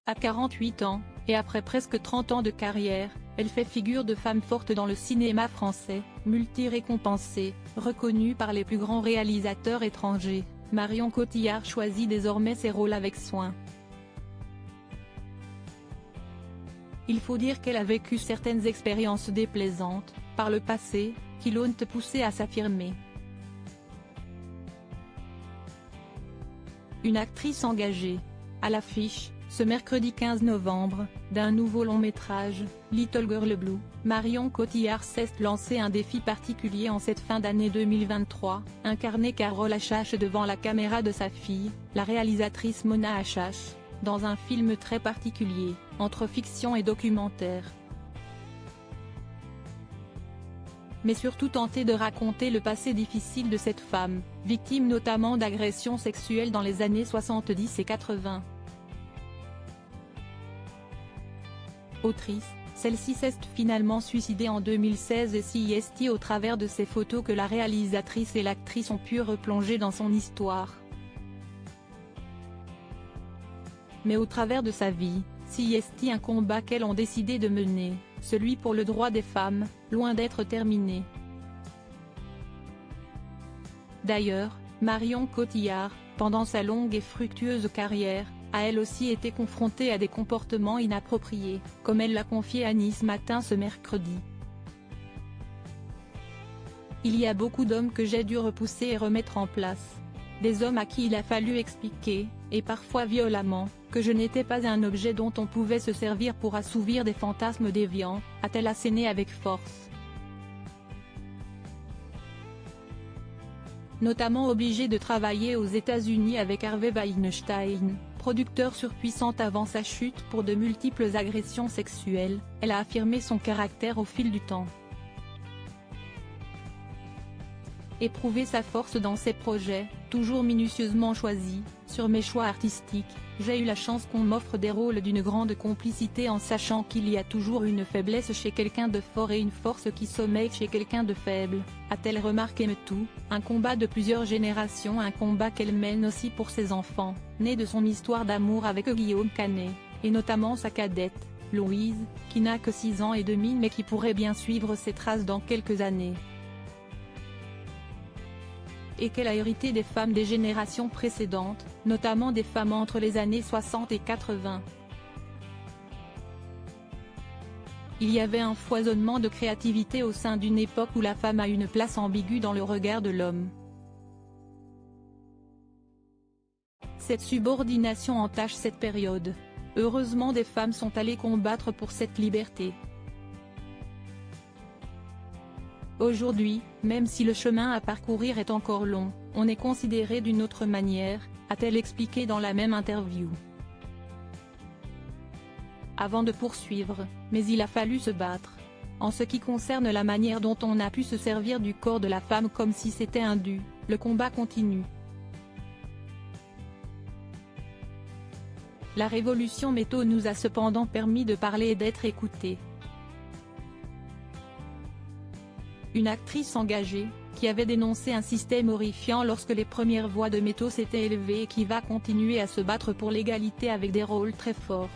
À 48 ans, et après presque 30 ans de carrière, elle fait figure de femme forte dans le cinéma français, multi-récompensée, reconnue par les plus grands réalisateurs étrangers. Marion Cotillard choisit désormais ses rôles avec soin. Il faut dire qu'elle a vécu certaines expériences déplaisantes, par le passé, qui l'ont poussée à s'affirmer. Une actrice engagée. À l'affiche, ce mercredi 15 novembre, d'un nouveau long-métrage, Little Girl Blue, Marion Cotillard s'est lancé un défi particulier en cette fin d'année 2023, incarner Carole Achache devant la caméra de sa fille, la réalisatrice Mona Achache, dans un film très particulier, entre fiction et documentaire. Mais surtout tenter de raconter le passé difficile de cette femme, victime notamment d'agressions sexuelles dans les années 70 et 80. Autrice, celle-ci s'est finalement suicidée en 2016 et c'est au travers de ces photos que la réalisatrice et l'actrice ont pu replonger dans son histoire. Mais au travers de sa vie, c'est un combat qu'elles ont décidé de mener, celui pour le droit des femmes, loin d'être terminé. D'ailleurs, Marion Cotillard, pendant sa longue et fructueuse carrière, a elle aussi été confrontée à des comportements inappropriés, comme elle l'a confié à Nice Matin ce mercredi. Il y a beaucoup d'hommes que j'ai dû repousser et remettre en place. Des hommes à qui il a fallu expliquer, et parfois violemment, que je n'étais pas un objet dont on pouvait se servir pour assouvir des fantasmes déviants, a-t-elle asséné avec force. Notamment obligée de travailler aux États-Unis avec Harvey Weinstein, producteur surpuissant avant sa chute pour de multiples agressions sexuelles, elle a affirmé son caractère au fil du temps. Éprouver sa force dans ses projets, toujours minutieusement choisis, sur mes choix artistiques, j'ai eu la chance qu'on m'offre des rôles d'une grande complicité en sachant qu'il y a toujours une faiblesse chez quelqu'un de fort et une force qui sommeille chez quelqu'un de faible, a-t-elle remarqué. Tout, un combat de plusieurs générations, un combat qu'elle mène aussi pour ses enfants, nés de son histoire d'amour avec Guillaume Canet, et notamment sa cadette, Louise, qui n'a que 6 ans et demi mais qui pourrait bien suivre ses traces dans quelques années. Et qu'elle a hérité des femmes des générations précédentes, notamment des femmes entre les années 60 et 80. Il y avait un foisonnement de créativité au sein d'une époque où la femme a une place ambiguë dans le regard de l'homme. Cette subordination entache cette période. Heureusement des femmes sont allées combattre pour cette liberté. Aujourd'hui, même si le chemin à parcourir est encore long, on est considéré d'une autre manière, a-t-elle expliqué dans la même interview. Avant de poursuivre, mais il a fallu se battre. En ce qui concerne la manière dont on a pu se servir du corps de la femme comme si c'était un dû, le combat continue. La révolution métaux nous a cependant permis de parler et d'être écoutés. Une actrice engagée, qui avait dénoncé un système horrifiant lorsque les premières voix de métaux s'étaient élevées et qui va continuer à se battre pour l'égalité avec des rôles très forts.